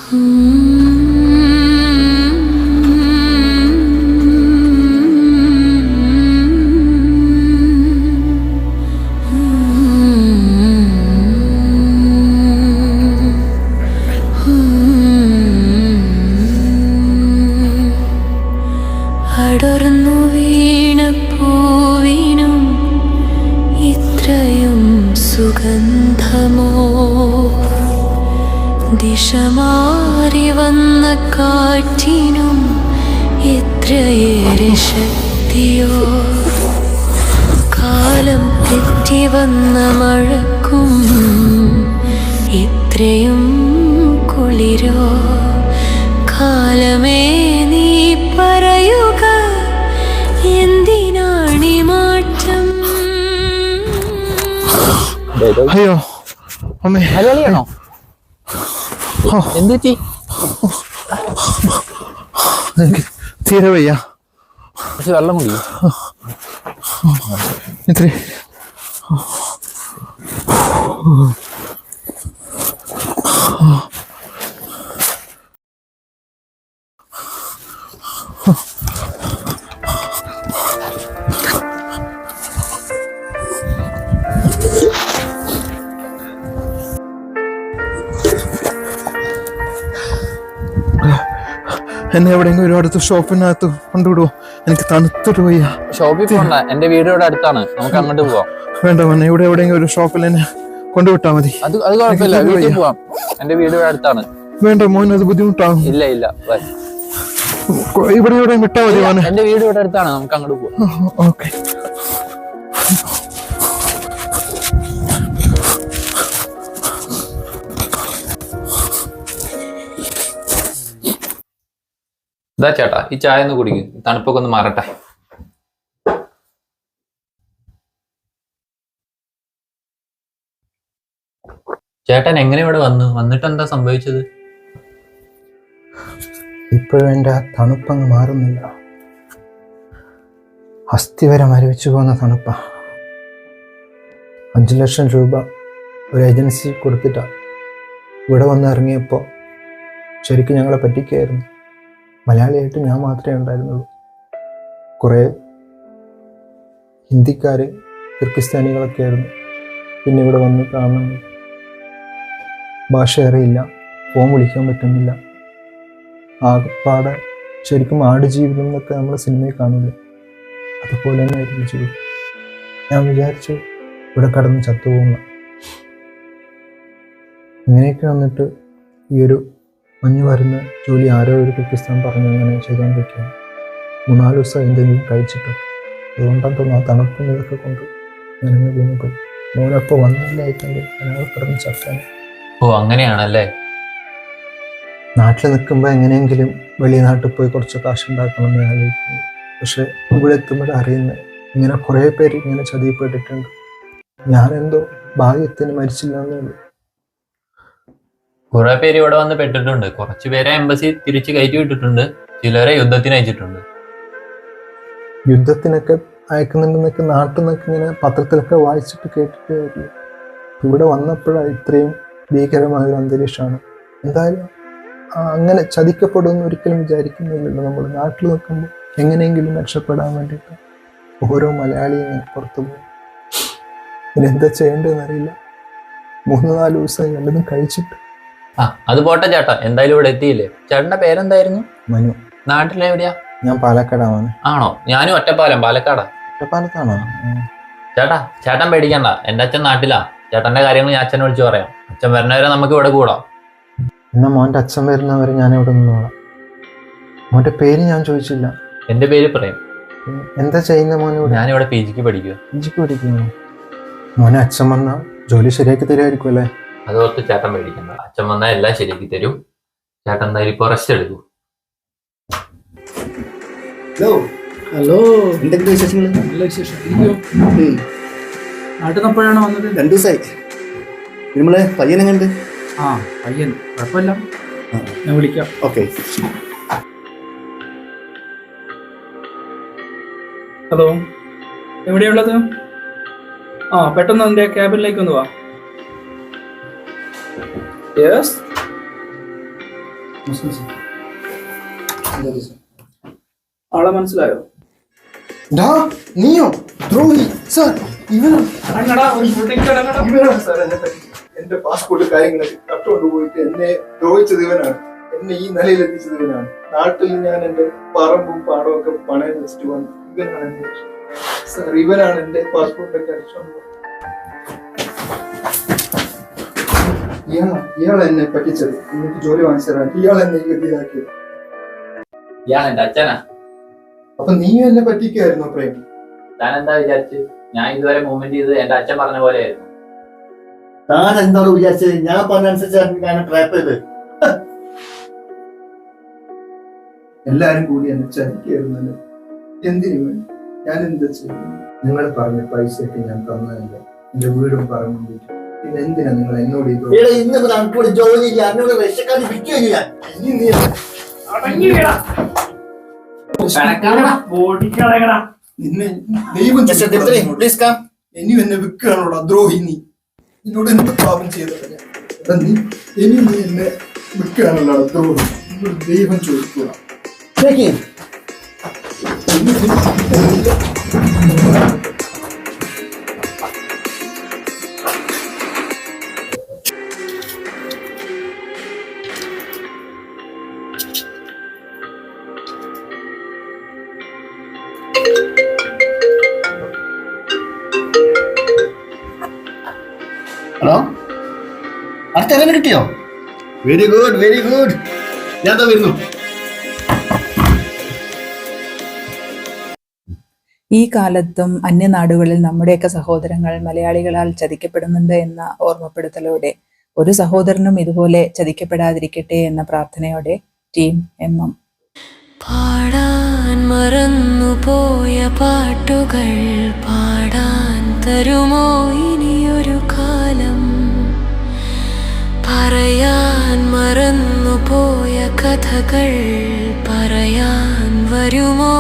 അടർന്നു വീണ പൂവിനും ഇത്രയും സുഗന്ധമോ? ദിശ മാറി വന്ന കാറ്റിനും എത്രയേറെ ശക്തിയോ? കാലം തെറ്റി വന്ന മഴക്കും ഇത്രയും കുളിരോ? കാലമേ നീ പറയുക, എന്തിനാണി മാറ്റം? അയ്യോ അമ്മേ, മലയാളിയാണോ? എന്ത് പറ്റി? എനിക്ക് തീരെ വയ്യ. പക്ഷെ വെള്ളം കുടിക്കും. ഇത്തിരി എന്നെ എവിടെയെങ്കിലും ഒരു അടുത്ത് ഷോപ്പിനകത്ത് കൊണ്ടുവിടുവോ? എനിക്ക് തണുത്തിട്ട് വയ്യ. ഷോപ്പിൽ പോകണ്ട, എന്റെ വീട് ഇവിടെ അടുത്താണ്, നമുക്ക് അങ്ങോട്ട് പോവാം. വേണ്ട മോനെ, ഇവിടെ എവിടെയെങ്കിലും ഒരു ഷോപ്പിൽ എന്നെ കൊണ്ടുവിട്ടാ മതി. അത് കുഴപ്പമില്ല, വീട്ടിൽ പോവാം, എന്റെ വീട് ഇവിടെ അടുത്താണ്. വേണ്ട മോനെ, അത് ബുദ്ധിമുട്ടാകും. ഇല്ല ഇല്ല, ഇവിടെ എവിടെയും വിട്ടാ മതി മോനെ. എന്റെ വീട് ഇവിടെ അടുത്താണ്, നമുക്ക് അങ്ങോട്ട് പോവാം. ഓക്കെ. ഇതാ ചേട്ടാ, ഈ ചായ ഒന്ന് കുടിക്കും, തണുപ്പൊക്കെ ഒന്ന് മാറട്ടെ. ചേട്ടൻ എങ്ങനെ ഇവിടെ വന്നിട്ട് എന്താ സംഭവിച്ചത്? ഇപ്പോഴും എൻ്റെ ആ തണുപ്പങ്ങ് മാറുന്നില്ല. അസ്ഥി വരെ മരവിച്ചു പോകുന്ന തണുപ്പാ. 5 ലക്ഷം രൂപ ഒരു ഏജൻസി കൊടുത്തിട്ടാ ഇവിടെ വന്ന് ഇറങ്ങിയപ്പോൾ ശരിക്കും ഞങ്ങളെ പറ്റിക്കായിരുന്നു. മലയാളിയായിട്ട് ഞാൻ മാത്രമേ ഉണ്ടായിരുന്നുള്ളൂ. കുറേ ഹിന്ദിക്കാർ, കിർഗിസ്ഥാനികളൊക്കെ ആയിരുന്നു. പിന്നെ ഇവിടെ വന്ന് കാണുന്നു, ഭാഷ അറിയില്ല, ഫോൺ വിളിക്കാൻ പറ്റുന്നില്ല. ആകപ്പാടെ ശരിക്കും ആടുജീവിതം എന്നൊക്കെ നമ്മൾ സിനിമയിൽ കാണില്ല, അതുപോലെ തന്നെ ആയിരുന്നു ജീവിതം. ഞാൻ വിചാരിച്ചു ഇവിടെ കടന്ന് ചത്തുപോകുന്ന. ഇങ്ങനെയൊക്കെ വന്നിട്ട് ഈ ഒരു മഞ്ഞ് വരുന്ന ജോലി ആരോ ഒരു കിർഗിസ്ഥാൻ പറഞ്ഞു അങ്ങനെ ചെയ്യാൻ പറ്റും. 3-4 ദിവസം എന്തെങ്കിലും കഴിച്ചിട്ട്, അതുകൊണ്ടാണ് തോന്നുന്നു ആ തണുപ്പും ഇതൊക്കെ കൊണ്ട് ഞാനിന്ന് വീണുപോയി. മോനപ്പോൾ വന്നില്ലായിട്ടെങ്കിൽ ഞാൻ കിടന്ന് ചത്താൻ. ഓ, അങ്ങനെയാണല്ലേ. നാട്ടിൽ നിൽക്കുമ്പോൾ എങ്ങനെയെങ്കിലും വെളിനാട്ടിൽ പോയി കുറച്ച് കാശുണ്ടാക്കണം എന്ന് ആലോചിക്കുന്നു. പക്ഷെ ഇവിടെ എത്തുമ്പോൾ അറിയുന്നത് ഇങ്ങനെ കുറേ പേര് ഇങ്ങനെ ചതിയപ്പെട്ടിട്ടുണ്ട്. ഞാനെന്തോ ഭാഗ്യത്തിന് മരിച്ചില്ല എന്നേ ഉള്ളൂ. കുറെ പേര് ഇവിടെ വന്ന് പെട്ടിട്ടുണ്ട്. കുറച്ചു പേരെ എംബസി തിരിച്ച് കയറ്റി വിട്ടിട്ടുണ്ട്, ചിലരെ യുദ്ധത്തിന് അയച്ചിട്ടുണ്ട്. യുദ്ധത്തിനൊക്കെ അയക്കുന്നുണ്ടെന്നൊക്കെ നാട്ടിൽ നിന്നൊക്കെ ഇങ്ങനെ പത്രത്തിലൊക്കെ വായിച്ചിട്ട് കേട്ടിട്ട് ഇവിടെ വന്നപ്പോഴാണ് ഇത്രയും ഭീകരമായൊരു അന്തരീക്ഷമാണ്. എന്തായാലും അങ്ങനെ ചതിക്കപ്പെടുമെന്ന് ഒരിക്കലും വിചാരിക്കുന്നില്ലല്ലോ. നമ്മൾ നാട്ടിൽ നിൽക്കുമ്പോൾ എങ്ങനെയെങ്കിലും രക്ഷപ്പെടാൻ വേണ്ടിയിട്ട് ഓരോ മലയാളിയും ഇങ്ങനെ പുറത്തു പോകും. ഇതെന്താ ചെയ്യേണ്ടതെന്ന് അറിയില്ല. 3-4 ദിവസമായി വല്ലതും കഴിച്ചിട്ട്. അത് പോട്ടെ ചേട്ടാ, എന്തായാലും ഇവിടെ എത്തിയില്ലേ. ചേട്ടന്റെ പേരെന്തായിരുന്നു? മനു. നാട്ടിലെവിടെയാ? ഞാൻ പാലക്കാടാണ്. ആണോ? ഞാനും ഒറ്റപ്പാലം, പാലക്കാടാ. ഒറ്റപ്പാലത്താണോ? ചേട്ടൻ പേടിക്കണ്ട, എന്റെ അച്ഛൻ നാട്ടിലാ. ചേട്ടന്റെ കാര്യങ്ങൾ ഞാൻ അച്ഛനെ വിളിച്ചു പറയാം. അച്ഛൻ വരുന്നവരെ നമുക്ക് ഇവിടെ കൂടാം. എന്നാ മോന്റെ അച്ഛൻ വരുന്നവരെ ഞാൻ ഇവിടെ നിന്നോളാം. മോന്റെ പേര് ഞാൻ ചോദിച്ചില്ല. എന്റെ പേര് പ്രേം. എന്താ ചെയ്യുന്ന മോനോട്? ഞാനിവിടെ PGക്ക് പഠിക്കുക. PGക്ക് പഠിക്കുന്നു. മോനെ അച്ഛൻ വന്നാ ജോലി ശരിയാക്കി തരുമായിരിക്കും അല്ലേ? അതോർത്ത് ചേട്ടൻ പേടിക്കണ്ട, അച്ഛൻ വന്നാൽ എല്ലാം ശരിയാക്കി തരും. ചേട്ടൻ എന്തായാലും ഇപ്പൊ റെസ്റ്റ് എടുക്കൂ. ഹലോ, എന്തൊക്കെ വിശേഷങ്ങൾ? നല്ല വിശേഷം. നാട്ടിൽ നിന്ന് എപ്പോഴാണ് വന്നത്? 2 ദിവസമായി. നമ്മളെ പയ്യനെ കണ്ട്. പയ്യൻ കുഴപ്പമില്ല, ഞാൻ വിളിക്കാം. ഓക്കെ. ഹലോ, എവിടെയുള്ളത്? പെട്ടെന്ന് എൻ്റെ ക്യാബിനിലേക്ക് ഒന്ന് വാ. യെസ്, ആളെ മനസ്സിലായോ? നീയോ ദ്രോഹി സാർ? അടങ്ങടാ, ഒരു ഷൂട്ടിംഗ് അടങ്ങടാ. ഇവനാണ് സാർ എന്നെ പറ്റിച്ചത്. എന്റെ പാസ്പോർട്ട് കാര്യങ്ങളൊക്കെ കട്ടുകൊണ്ട് പോയിട്ട് എന്നെ ദ്രോഹിച്ചത് ഇവനാണ്. എന്നെ ഈ നിലയിൽ എത്തിച്ചത് ഇവനാണ്. നാട്ടിൽ ഞാൻ എന്റെ പറമ്പും പാടവും ഒക്കെ പണയം വെച്ചിട്ട് വന്നു. ഇവനാണ് എന്നെ സാർ, ഇവനാണ് എന്റെ പാസ്പോർട്ടൊക്കെ അടിച്ചോണ്ട് പോയത്. ഇയാൾ എന്നെ പറ്റിച്ചത്. എനിക്ക് ജോലി വാങ്ങിച്ചു തരാൻ ഇയാൾ എന്നെ ഈ ഗതിയിലാക്കിയത്. ഇയാൾ എന്റെ അച്ഛനാ. അപ്പൊ നീയും എന്നെ പറ്റിക്കായിരുന്നു പ്രേം? ഞാൻ എന്താ വിചാരിച്ചു? ഞാൻ ഇതുവരെ മൂവ്മെന്റ് ചെയ്ത് എന്റെ അച്ഛൻ പറഞ്ഞ പോലെ ആയിരുന്നു. താൻ എന്താണ് വിചാരിച്ചത്? ഞാൻ പറഞ്ഞനുസരിച്ച് ഞാൻ ട്രാപ്പ് ചെയ്ത്. എല്ലാരും കൂടി എന്നെ ചതിക്കായിരുന്നല്ലോ. എന്തിനു വേണ്ടി? ഞാൻ എന്താ ചെയ്യും? നിങ്ങൾ പറഞ്ഞ പൈസയൊക്കെ ഞാൻ തന്നതല്ല. എന്റെ വീടും പറമ്പും. പിന്നെ എന്തിനാ നിങ്ങൾ എന്നോട് ഇത്? ഇന്ന് നമുക്ക് ജോലി ഇല്ല, എന്നോട് വിശക്കാതെ വിൽക്കുകയില്ല. ഇനി നീ നിന്നെ ദൈവം ഇനിയും എന്നെ വിൽക്കുകയാണോടാ ദ്രോഹി നീ? എന്നോട് എന്ത് പാപം ചെയ്തത് നീ? ഇനിയും നീ എന്നെ വിൽക്കുകയാണല്ലോ ദ്രോഹി. എന്നോട് ദൈവം ചോദിക്കുക. ഹലോ, അടുത്ത എങ്ങനെ കിട്ടിയോ? Very good, very good. ഞാൻ വരുന്നു. ഈ കാലത്തും അന്യനാടുകളിൽ നമ്മുടെയൊക്കെ സഹോദരങ്ങൾ മലയാളികളാൽ ചതിക്കപ്പെടുന്നുണ്ട് എന്ന ഓർമ്മപ്പെടുത്തലോടെ ഒരു സഹോദരനും ഇതുപോലെ ചതിക്കപ്പെടാതിരിക്കട്ടെ എന്ന പ്രാർത്ഥനയോടെ ടീം MM. പാടാൻ മറന്നുപോയ പാട്ടുകൾ പാടാൻ തരുമോ ഇനിയൊരു കാലം? പറയാൻ മറന്നുപോയ കഥകൾ പറയാൻ വരുമോ